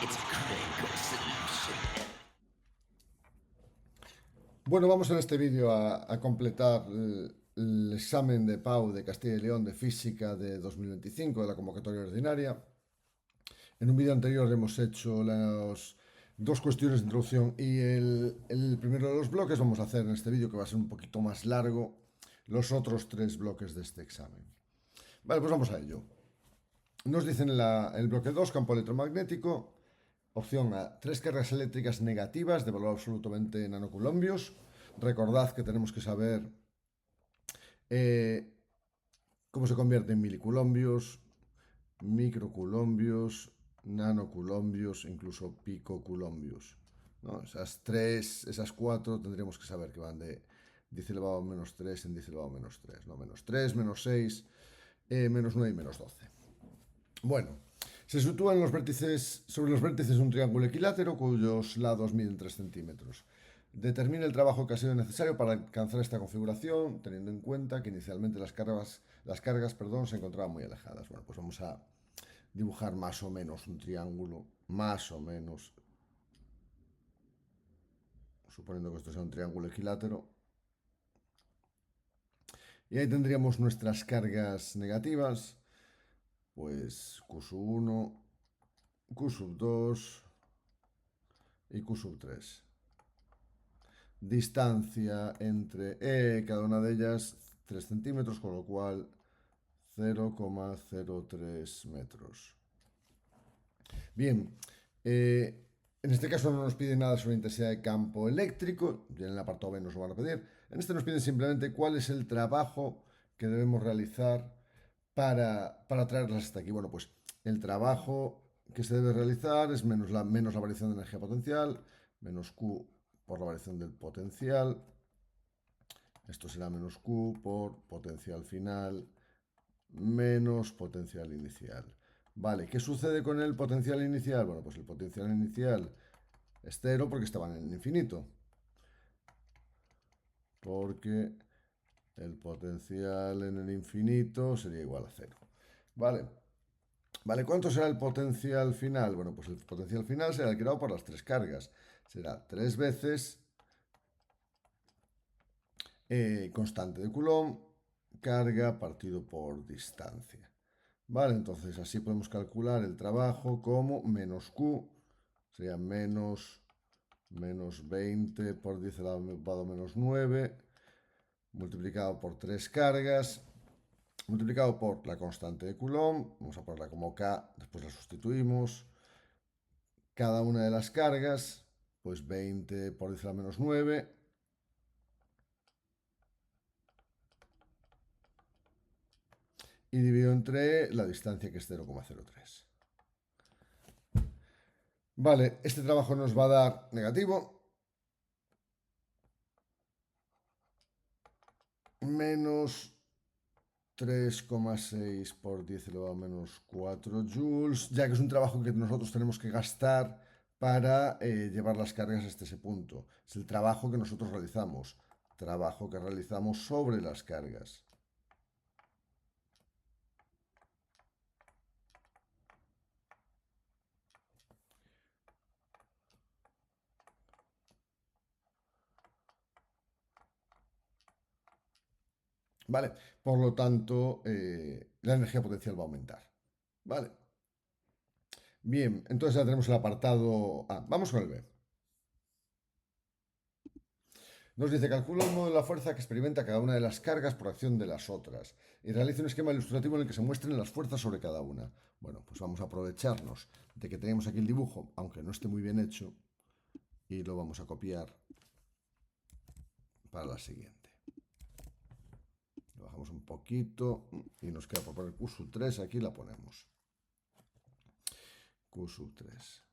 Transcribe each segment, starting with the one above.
It's a critical solution. Bueno, vamos en este vídeo a completar el examen de PAU de Castilla y León de Física de 2025 de la convocatoria ordinaria. En un vídeo anterior hemos hecho las dos cuestiones de introducción y el primero de los bloques. Vamos a hacer en este vídeo, que va a ser un poquito más largo, los otros tres bloques de este examen. Vale, pues vamos a ello. Nos dicen en el bloque 2, campo electromagnético, opción A, tres cargas eléctricas negativas de valor absolutamente nanoculombios. Recordad que tenemos que saber eh, cómo se convierte en miliculombios, microculombios, nanoculombios, incluso picoculombios, ¿no? Esas cuatro tendríamos que saber que van de 10 elevado a menos 3 en 10 elevado a menos 3, ¿no? Menos 3, menos 6, menos 9 y menos 12. Bueno, se sitúan sobre los vértices de un triángulo equilátero cuyos lados miden 3 centímetros. Determine el trabajo que ha sido necesario para alcanzar esta configuración, teniendo en cuenta que inicialmente las cargas se encontraban muy alejadas. Bueno, pues vamos a dibujar más o menos un triángulo, más o menos, suponiendo que esto sea un triángulo equilátero. Y ahí tendríamos nuestras cargas negativas, pues Q sub 1, Q sub 2 y Q sub 3. Distancia entre cada una de ellas 3 centímetros, con lo cual 0,03 metros. Bien, en este caso no nos pide nada sobre intensidad de campo eléctrico, y en el apartado B nos lo van a pedir. En este nos piden simplemente cuál es el trabajo que debemos realizar para traerlas hasta aquí. Bueno, pues el trabajo que se debe realizar es menos la variación de energía potencial, menos Q por la variación del potencial. Esto será menos Q por potencial final menos potencial inicial. Vale, ¿qué sucede con el potencial inicial? Bueno, pues el potencial inicial es cero porque estaba en el infinito. Porque el potencial en el infinito sería igual a cero. Vale. Vale, ¿cuánto será el potencial final? Bueno, pues el potencial final será el creado por las tres cargas. Será 3 veces constante de Coulomb, carga partido por distancia. Vale, entonces así podemos calcular el trabajo como menos Q, sería menos 20 por 10 elevado a menos 9, multiplicado por 3 cargas, multiplicado por la constante de Coulomb, vamos a ponerla como K, después la sustituimos, cada una de las cargas, pues 20 por 10 a la menos 9, y dividido entre la distancia, que es 0,03. Vale, este trabajo nos va a dar negativo, menos 3,6 por 10 elevado a menos 4 joules, ya que es un trabajo que nosotros tenemos que gastar para llevar las cargas hasta ese punto. Es el trabajo que nosotros realizamos, trabajo que realizamos sobre las cargas. ¿Vale? Por lo tanto, la energía potencial va a aumentar. ¿Vale? Bien, entonces ya tenemos el apartado A. Vamos con el B. Nos dice, calcula el modo de la fuerza que experimenta cada una de las cargas por acción de las otras y realiza un esquema ilustrativo en el que se muestren las fuerzas sobre cada una. Bueno, pues vamos a aprovecharnos de que tenemos aquí el dibujo, aunque no esté muy bien hecho, y lo vamos a copiar para la siguiente. Lo bajamos un poquito y nos queda por poner Q sub 3, aquí la ponemos. Q sub 3.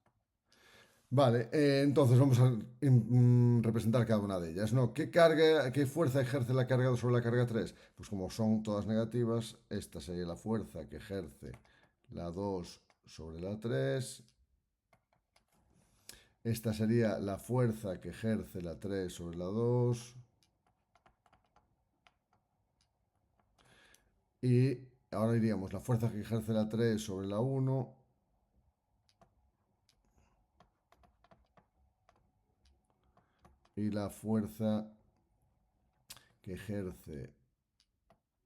Vale, entonces vamos a representar cada una de ellas, ¿no? ¿Qué fuerza ejerce la carga 2 sobre la carga 3? Pues como son todas negativas, esta sería la fuerza que ejerce la 2 sobre la 3. Esta sería la fuerza que ejerce la 3 sobre la 2. Y ahora iríamos la fuerza que ejerce la 3 sobre la 1. y la fuerza que ejerce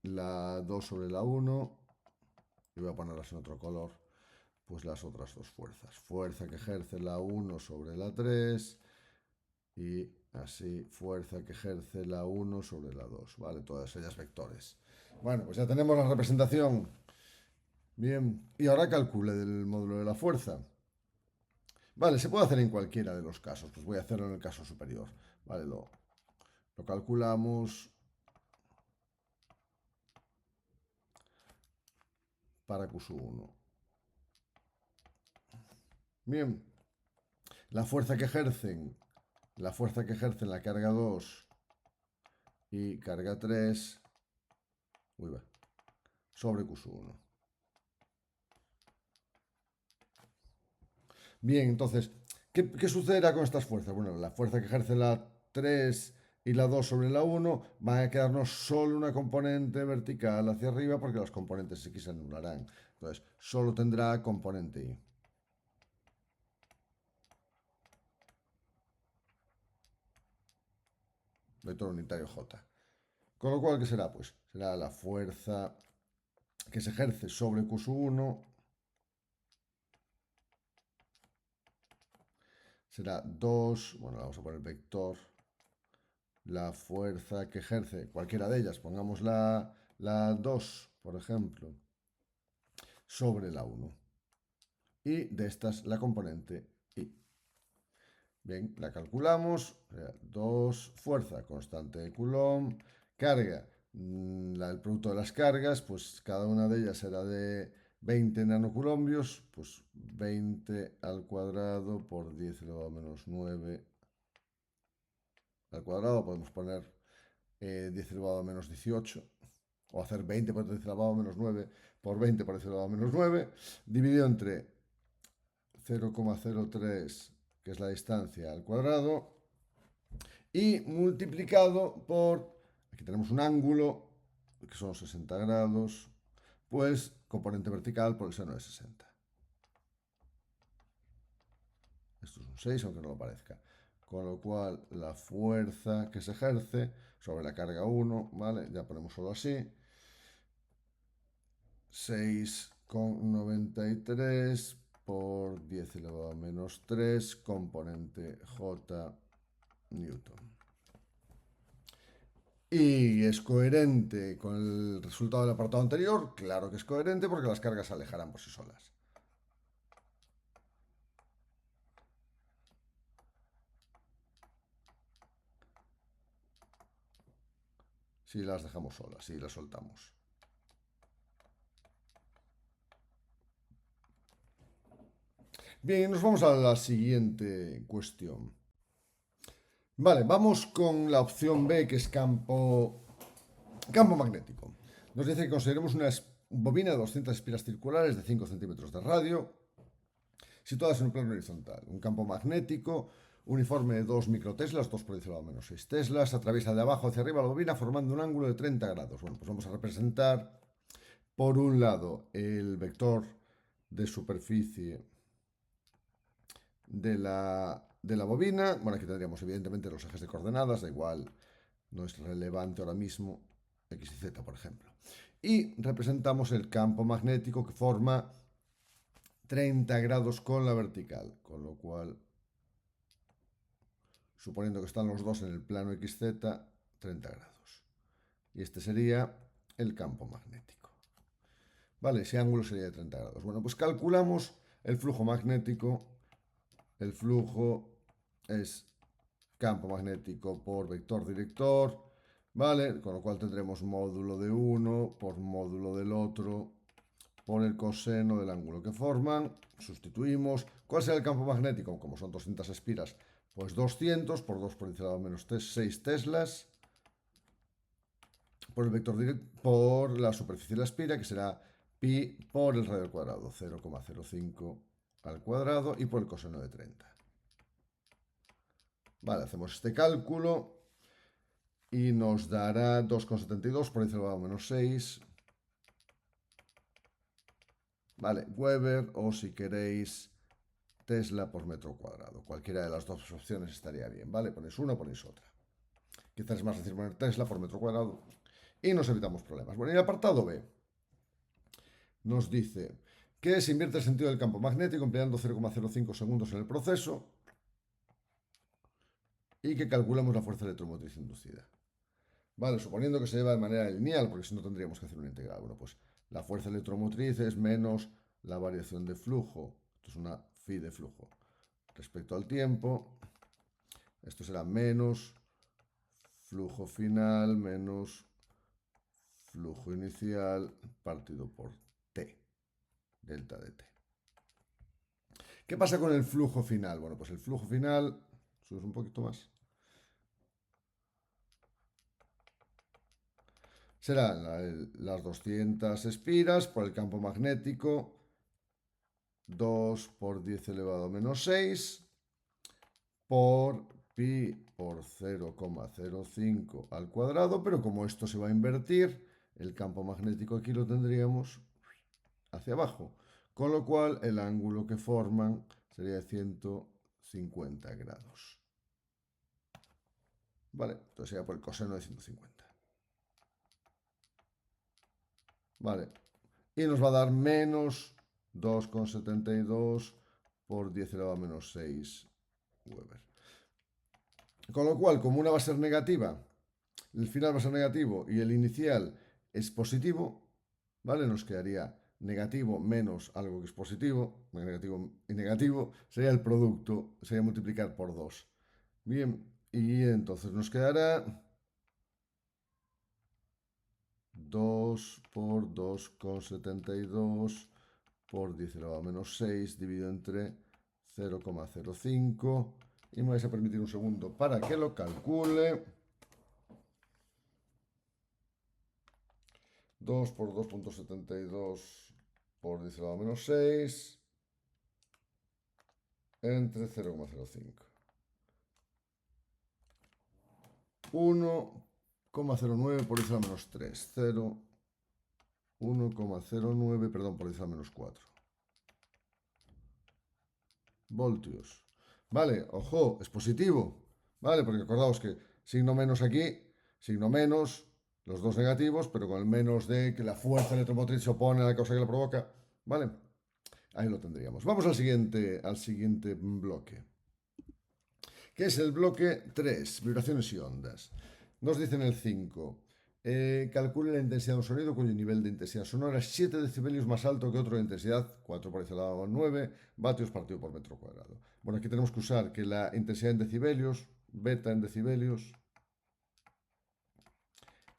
la 2 sobre la 1, y voy a ponerlas en otro color, pues las otras dos fuerzas. Fuerza que ejerce la 1 sobre la 3 y así fuerza que ejerce la 1 sobre la 2, ¿vale? Todas ellas vectores. Bueno, pues ya tenemos la representación. Bien, y ahora calcule del módulo de la fuerza. Vale, se puede hacer en cualquiera de los casos, pues voy a hacerlo en el caso superior. Vale, lo calculamos para Q1. Bien, la fuerza que ejercen la carga 2 y carga 3 sobre Q1. Bien, entonces, ¿qué sucederá con estas fuerzas? Bueno, la fuerza que ejerce la 3 y la 2 sobre la 1 van a quedarnos solo una componente vertical hacia arriba porque las componentes X se anularán. Entonces, solo tendrá componente Y. Vector unitario J. Con lo cual, ¿qué será? Pues será la fuerza que se ejerce sobre Q1 será 2, bueno, vamos a poner vector, la fuerza que ejerce cualquiera de ellas, pongamos la 2, por ejemplo, sobre la 1. Y de estas la componente Y. Bien, la calculamos, 2, fuerza constante de Coulomb, carga, el producto de las cargas, pues cada una de ellas será de 20 nanocoulombios, pues 20 al cuadrado por 10 elevado a menos 9 al cuadrado, podemos poner 10 elevado a menos 18, o hacer 20 por 10 elevado a menos 9 por 20 por 10 elevado a menos 9, dividido entre 0,03, que es la distancia al cuadrado, y multiplicado por, aquí tenemos un ángulo, que son 60 grados, pues componente vertical por el seno de 60. Esto es un 6, aunque no lo parezca. Con lo cual, la fuerza que se ejerce sobre la carga 1, ¿vale? Ya ponemos solo así. 6,93 por 10 elevado a menos 3, componente J Newton. ¿Y es coherente con el resultado del apartado anterior? Claro que es coherente porque las cargas se alejarán por sí solas. Si las dejamos solas, si las soltamos. Bien, nos vamos a la siguiente cuestión. Vale, vamos con la opción B, que es campo magnético. Nos dice que consideremos una bobina de 200 espiras circulares de 5 centímetros de radio, situadas en un plano horizontal. Un campo magnético uniforme de 2 microteslas, 2 por 10 a menos 6 teslas, atraviesa de abajo hacia arriba la bobina formando un ángulo de 30 grados. Bueno, pues vamos a representar, por un lado, el vector de superficie de la bobina. Bueno, aquí tendríamos evidentemente los ejes de coordenadas, da igual, no es relevante ahora mismo, X y Z, por ejemplo. Y representamos el campo magnético que forma 30 grados con la vertical, con lo cual, suponiendo que están los dos en el plano XZ, 30 grados. Y este sería el campo magnético. Vale, ese ángulo sería de 30 grados. Bueno, pues calculamos el flujo magnético. El flujo es campo magnético por vector director, ¿vale? Con lo cual tendremos módulo de uno por módulo del otro por el coseno del ángulo que forman. Sustituimos. ¿Cuál será el campo magnético? Como son 200 espiras, pues 200 por 2 por 10 a menos 6 teslas por el vector directo por la superficie de la espira, que será pi por el radio al cuadrado, 0,05 al cuadrado, y por el coseno de 30. Vale, hacemos este cálculo y nos dará 2,72 por 10 elevado a menos 6. Vale, Weber, o si queréis Tesla por metro cuadrado. Cualquiera de las dos opciones estaría bien, ¿vale? Ponéis una o ponéis otra. Quizás es más fácil poner Tesla por metro cuadrado y nos evitamos problemas. Bueno, y el apartado B nos dice que se invierte el sentido del campo magnético empleando 0,05 segundos en el proceso y que calculamos la fuerza electromotriz inducida. Vale, suponiendo que se lleva de manera lineal, porque si no tendríamos que hacer una integral. Bueno, pues la fuerza electromotriz es menos la variación de flujo. Esto es una phi de flujo. Respecto al tiempo, esto será menos flujo final menos flujo inicial partido por T, delta de T. ¿Qué pasa con el flujo final? Bueno, pues el flujo final, subes un poquito más, serán las 200 espiras por el campo magnético, 2 por 10 elevado a menos 6, por pi por 0,05 al cuadrado, pero como esto se va a invertir, el campo magnético aquí lo tendríamos hacia abajo, con lo cual el ángulo que forman sería de 150 grados. Vale, entonces sería por el coseno de 150. Vale, y nos va a dar menos 2,72 por 10 elevado a menos 6 Weber. Con lo cual, como una va a ser negativa, el final va a ser negativo y el inicial es positivo, ¿vale? Nos quedaría negativo menos algo que es positivo, negativo y negativo, sería el producto, sería multiplicar por 2. Bien, y entonces nos quedará 2 por 2,72 por 10 elevado a menos 6 dividido entre 0,05 y me vais a permitir un segundo para que lo calcule. 2 por 2,72 por 10 elevado a menos 6 entre 0,05. 1,09 por 10 a la menos 3. 0, 1,09, perdón, por 10 a la menos 4. Voltios. Vale, ojo, es positivo. Vale, porque acordaos que signo menos aquí, signo menos, los dos negativos, pero con el menos de que la fuerza electromotriz se opone a la causa que la provoca. Vale, ahí lo tendríamos. Vamos al siguiente bloque, que es el bloque 3, vibraciones y ondas. Nos dicen el 5. Calcule la intensidad de un sonido cuyo nivel de intensidad sonora es 7 decibelios más alto que otro de intensidad 4 por 10 elevado a 9 vatios partido por metro cuadrado. Bueno, aquí tenemos que usar que la intensidad en decibelios, beta en decibelios,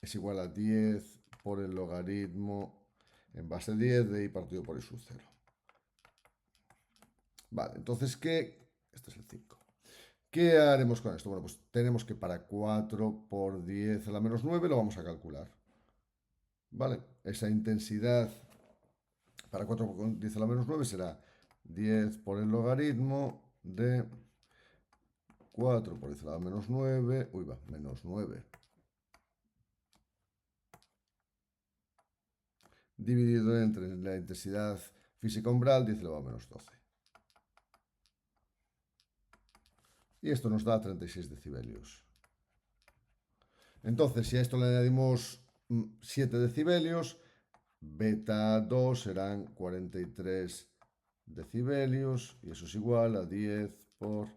es igual a 10 por el logaritmo en base 10 de I partido por I sub 0. Vale, entonces, ¿qué? Este es el 5. ¿Qué haremos con esto? Bueno, pues tenemos que para 4 por 10 a la menos 9 lo vamos a calcular. ¿Vale? Esa intensidad para 4 por 10 a la menos 9 será 10 por el logaritmo de 4 por 10 a la menos 9, uy, va, menos 9, dividido entre la intensidad física umbral 10 elevado a menos 12. Y esto nos da 36 decibelios. Entonces, si a esto le añadimos 7 decibelios, beta 2 serán 43 decibelios y eso es igual a 10 por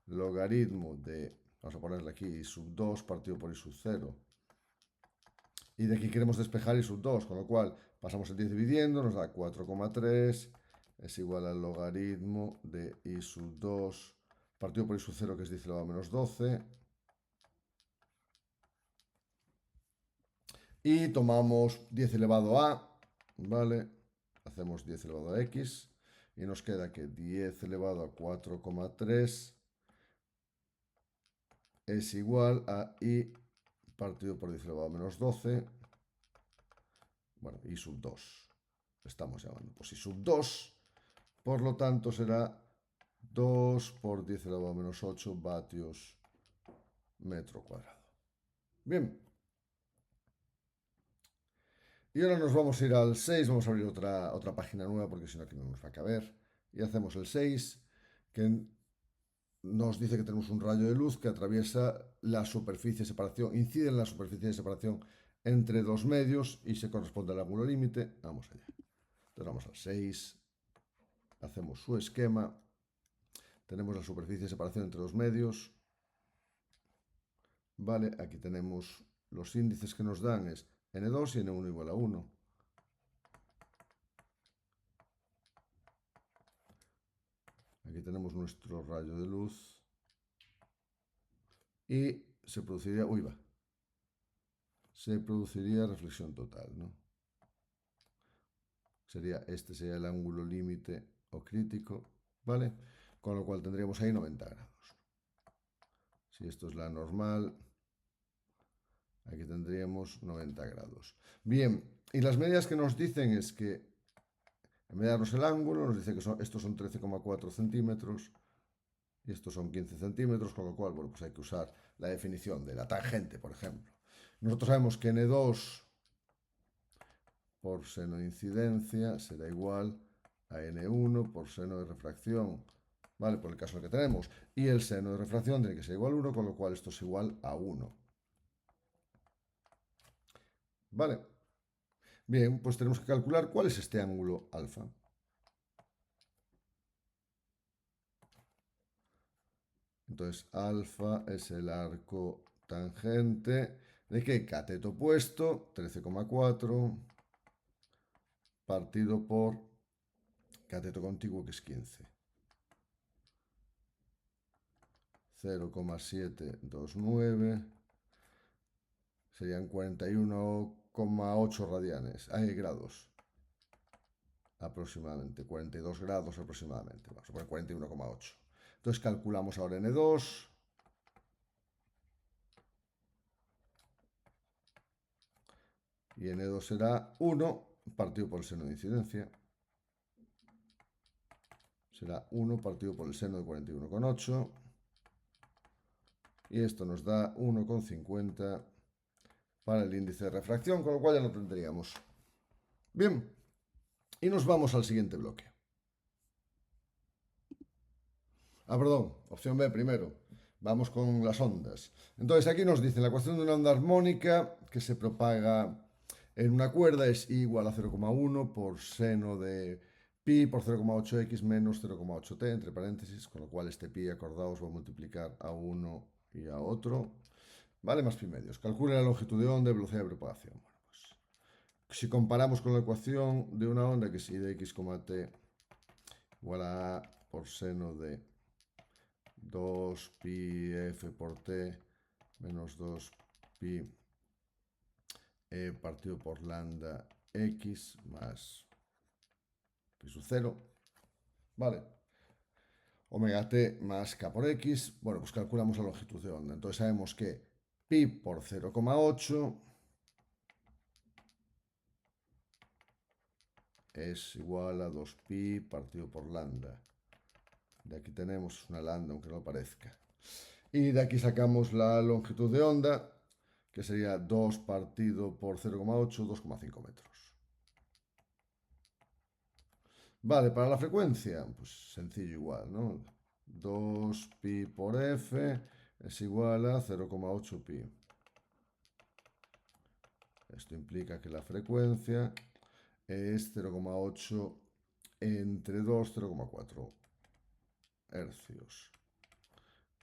logaritmo de, vamos a ponerle aquí, I sub 2 partido por I sub 0. Y de aquí queremos despejar I sub 2, con lo cual pasamos el 10 dividiendo, nos da 4,3, es igual al logaritmo de I sub 2 partido por I sub 0, que es 10 elevado a menos 12. Y tomamos 10 elevado a, ¿vale? Hacemos 10 elevado a x y nos queda que 10 elevado a 4,3 es igual a I partido por 10 elevado a menos 12. Bueno, I sub 2. Estamos llamando. Pues I sub 2. Por lo tanto será 2 por 10 elevado a menos 8 vatios metro cuadrado. Bien. Y ahora nos vamos a ir al 6. Vamos a abrir otra página nueva porque si no aquí no nos va a caber. Y hacemos el 6. que nos dice que tenemos un rayo de luz que atraviesa la superficie de separación, incide en la superficie de separación entre dos medios y se corresponde al ángulo límite. Vamos allá. Entonces vamos al 6, hacemos su esquema, tenemos la superficie de separación entre dos medios. Vale, aquí tenemos los índices que nos dan es n2 y n1 igual a 1. Aquí tenemos nuestro rayo de luz y se produciría, se produciría reflexión total, ¿no? Este sería el ángulo límite o crítico, ¿vale? Con lo cual tendríamos ahí 90 grados. Si esto es la normal, aquí tendríamos 90 grados. Bien, y las medidas que nos dicen es que, en vez de darnos el ángulo, nos dice que estos son 13,4 centímetros y estos son 15 centímetros, con lo cual, bueno, pues hay que usar la definición de la tangente, por ejemplo. Nosotros sabemos que n2 por seno de incidencia será igual a n1 por seno de refracción, ¿vale? Por el caso que tenemos. Y el seno de refracción tiene que ser igual a 1, con lo cual esto es igual a 1. ¿Vale? Bien, pues tenemos que calcular cuál es este ángulo alfa. Entonces, alfa es el arco tangente de que cateto opuesto, 13,4, partido por cateto contiguo, que es 15. 0,729 serían 41,8 radianes, grados aproximadamente, 42 grados aproximadamente, vamos a poner 41,8. Entonces calculamos ahora n2, y n2 será 1 partido por el seno de incidencia, será 1 partido por el seno de 41,8, y esto nos da 1,50 para el índice de refracción, con lo cual ya lo tendríamos. Bien, y nos vamos al siguiente bloque. Perdón, opción B primero. Vamos con las ondas. Entonces aquí nos dice la ecuación de una onda armónica que se propaga en una cuerda es igual a 0,1 por seno de pi por 0,8x menos 0,8t, entre paréntesis, con lo cual este pi, acordaos, va a multiplicar a uno y a otro. Vale, más pi medios. Calcule la longitud de onda y velocidad de propagación. Bueno, pues si comparamos con la ecuación de una onda que es I de x, t igual a por seno de 2 pi f por t menos 2 pi partido por lambda x más pi sub 0, ¿vale? Omega t más k por x, bueno, pues calculamos la longitud de onda. Entonces sabemos que pi por 0,8 es igual a 2pi partido por lambda. De aquí tenemos una lambda, aunque no parezca. Y de aquí sacamos la longitud de onda, que sería 2 partido por 0,8, 2,5 metros. Vale, para la frecuencia, pues sencillo igual, ¿no? 2pi por f es igual a 0,8 pi. Esto implica que la frecuencia es 0,8 entre 2, 0,4 hercios.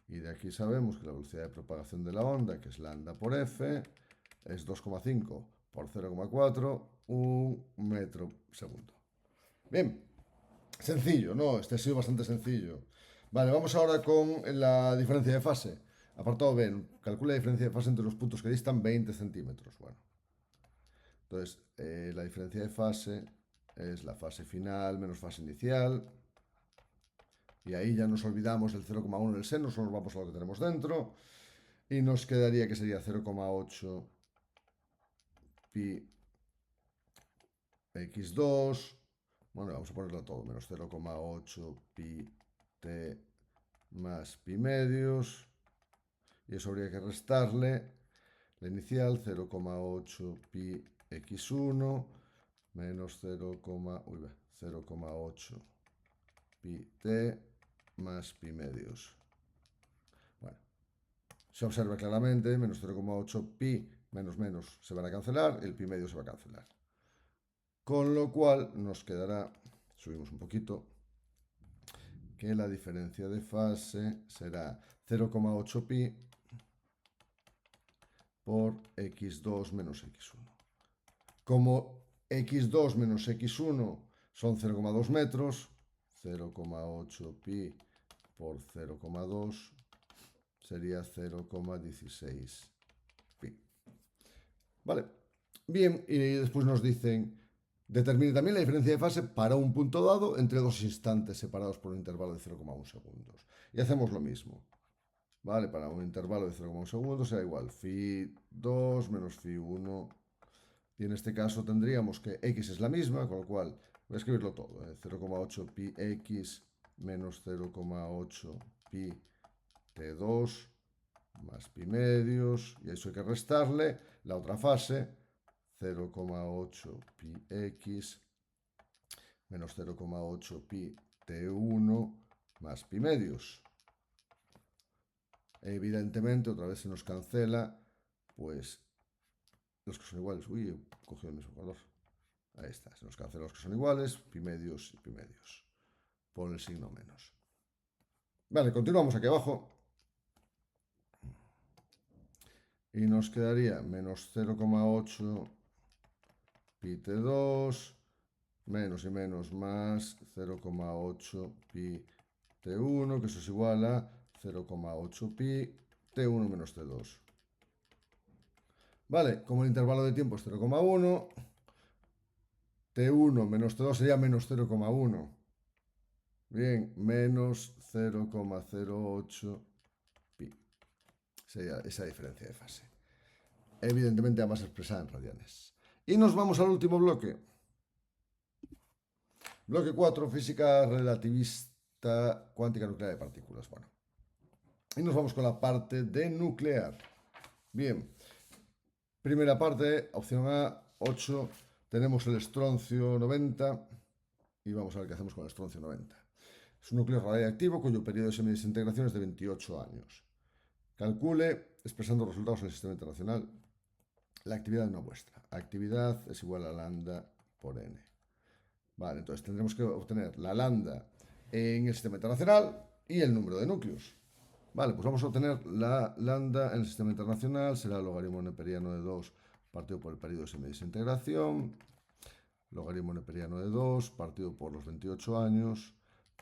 Y de aquí sabemos que la velocidad de propagación de la onda, que es lambda por f, es 2,5 por 0,4, 1 metro segundo. Bien, sencillo, ¿no? Este ha sido bastante sencillo. Vale, vamos ahora con la diferencia de fase. Apartado B, calcula la diferencia de fase entre los puntos que distan 20 centímetros. Bueno, entonces la diferencia de fase es la fase final menos fase inicial. Y ahí ya nos olvidamos del 0,1 del seno, solo nos vamos a lo que tenemos dentro. Y nos quedaría que sería 0,8 pi x2. Bueno, vamos a ponerlo todo, menos 0,8 pi t más pi medios. Y eso habría que restarle la inicial, 0,8 pi x1 menos 0,8 pi t más pi medios. Bueno, se observa claramente, menos 0,8 pi menos menos se van a cancelar, el pi medio se va a cancelar. Con lo cual nos quedará, subimos un poquito, que la diferencia de fase será 0,8 pi por x2 menos x1. Como x2 menos x1 son 0,2 metros, 0,8 pi por 0,2 sería 0,16 pi. Vale. Bien, y después nos dicen, determine también la diferencia de fase para un punto dado entre dos instantes separados por un intervalo de 0,1 segundos. Y hacemos lo mismo. ¿Vale? Para un intervalo de 0,1 segundos será igual phi2 menos phi1. Y en este caso tendríamos que x es la misma, con lo cual voy a escribirlo todo. 0,8 pi x menos 0,8 pi t2 más pi medios. Y a eso hay que restarle la otra fase, 0,8 pi x menos 0,8 pi t1 más pi medios. Evidentemente, otra vez se nos cancela, pues, los que son iguales. Uy, he cogido el mismo color. Ahí está, se nos cancelan los que son iguales, pi medios y pi medios. Por el signo menos. Vale, continuamos aquí abajo. Y nos quedaría menos 0,8 pi t2 menos y menos más 0,8 pi t1, que eso es igual a 0,8 pi t1 menos t2. Vale, como el intervalo de tiempo es 0,1, t1 menos t2 sería menos 0,1. Bien, menos 0,08 pi. Sería esa diferencia de fase. Evidentemente ambas expresadas en radianes. Y nos vamos al último bloque. Bloque 4, física relativista cuántica nuclear de partículas. Bueno, y nos vamos con la parte de nuclear. Bien, primera parte, opción A, 8, tenemos el estroncio 90 y vamos a ver qué hacemos con el estroncio 90. Es un núcleo radiactivo cuyo periodo de semidesintegración es de 28 años. Calcule, expresando resultados en el sistema internacional, la actividad de una muestra. Actividad es igual a lambda por n. Vale, entonces tendremos que obtener la lambda en el sistema internacional y el número de núcleos. Vale, pues vamos a obtener la lambda en el sistema internacional, será el logaritmo neperiano de 2 partido por el periodo de semidesintegración, logaritmo neperiano de 2 partido por los 28 años,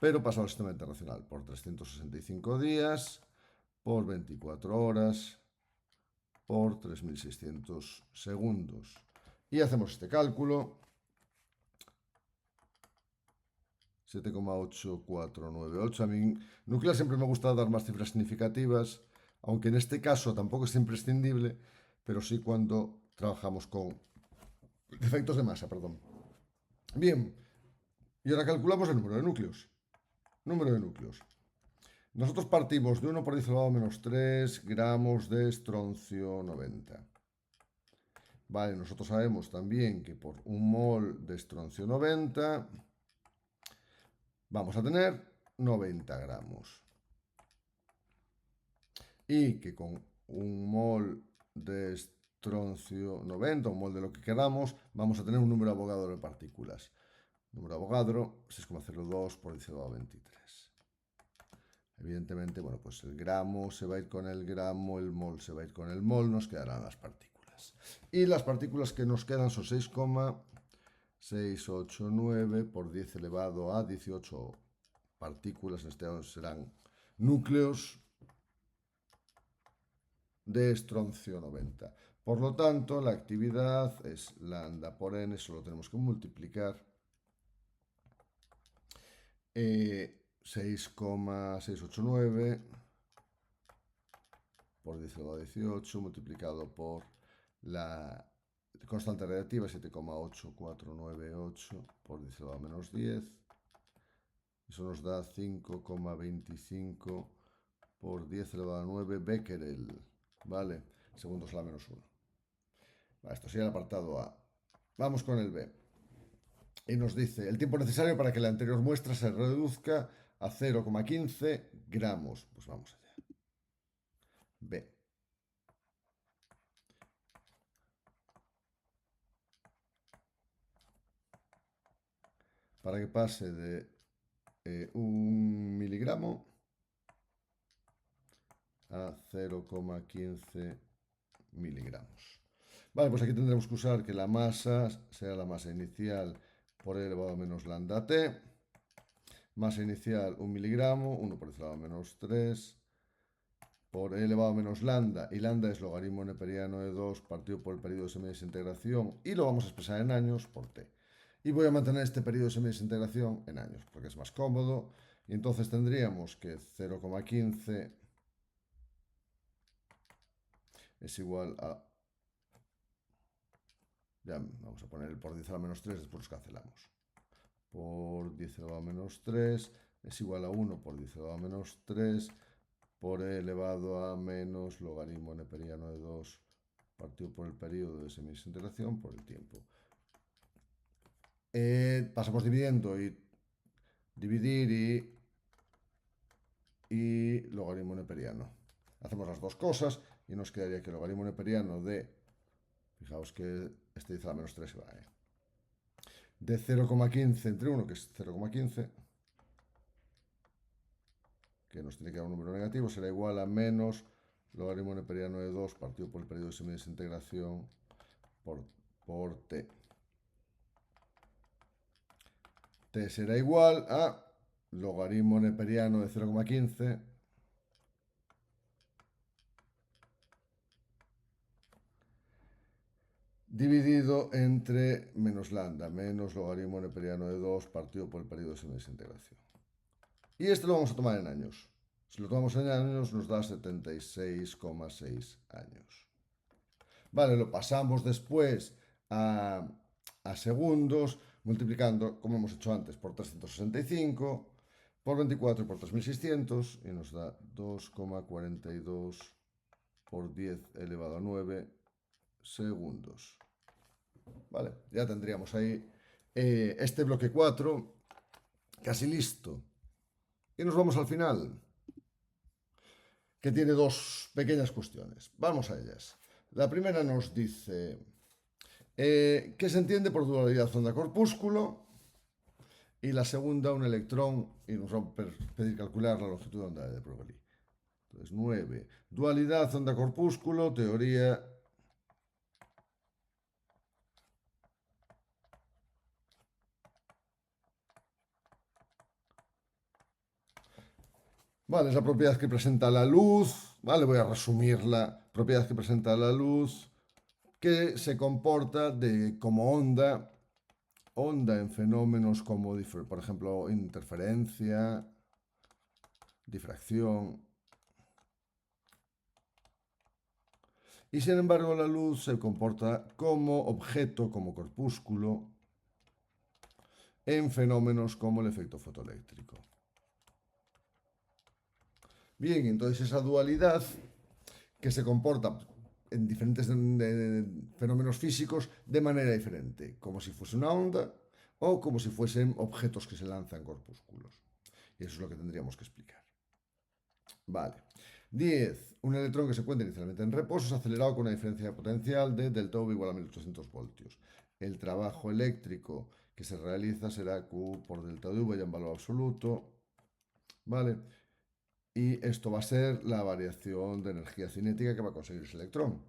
pero pasado al sistema internacional por 365 días, por 24 horas, por 3600 segundos. Y hacemos este cálculo. 7,8498. A mí, nuclear siempre me gusta dar más cifras significativas, aunque en este caso tampoco es imprescindible, pero sí cuando trabajamos con defectos de masa, perdón. Bien, y ahora calculamos el número de núcleos. Número de núcleos. Nosotros partimos de 1 por 10 elevado a menos 3 gramos de estroncio 90. Vale, nosotros sabemos también que por un mol de estroncio 90 vamos a tener 90 gramos. Y que con un mol de estroncio 90, un mol de lo que queramos, vamos a tener un número Avogadro de partículas. Número Avogadro, 6,02 por 10 elevado a 23. Evidentemente, bueno, pues el gramo se va a ir con el gramo, el mol se va a ir con el mol, nos quedarán las partículas. Y las partículas que nos quedan son 6,689 por 10 elevado a 18 partículas, en este caso serán núcleos de estroncio 90. Por lo tanto, la actividad es lambda por n, solo tenemos que multiplicar 6,689 por 10 elevado a 18 multiplicado por la constante radiactiva 7,8498 por 10 elevado a menos 10. Eso nos da 5,25 por 10 elevado a 9 becquerel. ¿Vale? Segundos a la menos 1. Vale, esto sería el apartado A. Vamos con el B. Y nos dice, el tiempo necesario para que la anterior muestra se reduzca a 0,15 gramos. Pues vamos allá. B. Para que pase de 1 miligramo a 0,15 miligramos. Vale, pues aquí tendremos que usar que la masa sea la masa inicial por e elevado a menos lambda t. Masa inicial 1 miligramo, 1 por e elevado a menos 3 por e elevado a menos lambda, y lambda es logaritmo neperiano de 2 partido por el periodo de semidesintegración, y lo vamos a expresar en años por t. Y voy a mantener este periodo de semidesintegración en años, porque es más cómodo, y entonces tendríamos que 0,15 es igual a... Ya vamos a poner el por 10 a la menos 3, después los cancelamos. Por 10 elevado a menos 3 es igual a 1 por 10 elevado a menos 3 por e elevado a menos logaritmo neperiano de 2 partido por el periodo de semidesintegración por el tiempo. Pasamos dividiendo y dividir y logaritmo neperiano. Hacemos las dos cosas y nos quedaría que el logaritmo neperiano de, fijaos que este dice a la menos 3 se va, de 0,15 entre 1, que es 0,15, que nos tiene que dar un número negativo, será igual a menos logaritmo neperiano de 2 partido por el periodo de semidesintegración por t. T será igual a logaritmo neperiano de 0,15 dividido entre menos lambda, menos logaritmo neperiano de 2 partido por el periodo de semidesintegración. Y este lo vamos a tomar en años. Si lo tomamos en años nos da 76,6 años. Vale, lo pasamos después a segundos, multiplicando, como hemos hecho antes, por 365, por 24 y por 3600, y nos da 2,42 por 10 elevado a 9 segundos. Vale, ya tendríamos ahí este bloque 4 casi listo. Y nos vamos al final, que tiene dos pequeñas cuestiones. Vamos a ellas. La primera nos dice ¿qué se entiende por dualidad onda-corpúsculo? Y la segunda, un electrón, y nos va a pedir calcular la longitud de onda de Broglie. Entonces, 9. Dualidad onda-corpúsculo, teoría... Vale, es la propiedad que presenta la luz. Vale, voy a resumirla. Propiedad que presenta la luz, que se comporta como onda en fenómenos como, por ejemplo, interferencia, difracción. Y sin embargo la luz se comporta como objeto, como corpúsculo, en fenómenos como el efecto fotoeléctrico. Bien, entonces esa dualidad que se comporta en diferentes fenómenos físicos de manera diferente, como si fuese una onda o como si fuesen objetos que se lanzan corpúsculos. Y eso es lo que tendríamos que explicar. Vale. 10. Un electrón que se encuentra inicialmente en reposo es acelerado con una diferencia de potencial de delta V igual a 1800 voltios. El trabajo eléctrico que se realiza será Q por delta V ya en valor absoluto. Vale. Y esto va a ser la variación de energía cinética que va a conseguir ese electrón.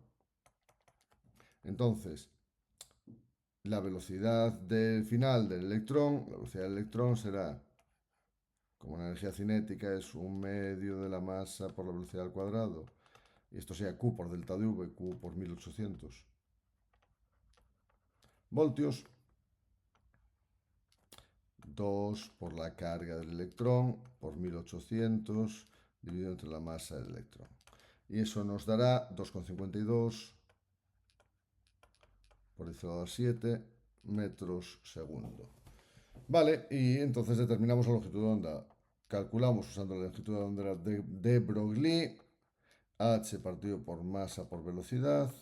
Entonces, la velocidad del final del electrón, la velocidad del electrón será, como la energía cinética es un medio de la masa por la velocidad al cuadrado, y esto sea Q por delta de V, Q por 1800 voltios, 2 por la carga del electrón por 1800 dividido entre la masa del electrón. Y eso nos dará 2,52 por 10 a la 7 metros segundo. Vale, y entonces determinamos la longitud de onda. Calculamos usando la longitud de onda de Broglie, h partido por masa por velocidad,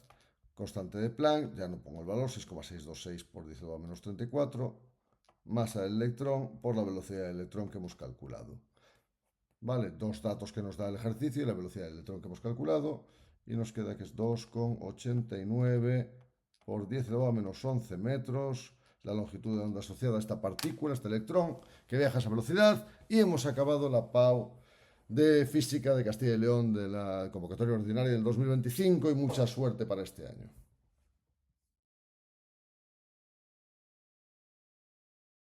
constante de Planck, ya no pongo el valor, 6,626 por 10 a la menos 34, masa del electrón por la velocidad del electrón que hemos calculado. ¿vale? Dos datos que nos da el ejercicio y la velocidad del electrón que hemos calculado, y nos queda que es 2,89 por 10 elevado a menos 11 metros, la longitud de onda asociada a esta partícula, este electrón, que viaja a esa velocidad, y hemos acabado la PAU de Física de Castilla y León de la convocatoria ordinaria del 2025, y mucha suerte para este año.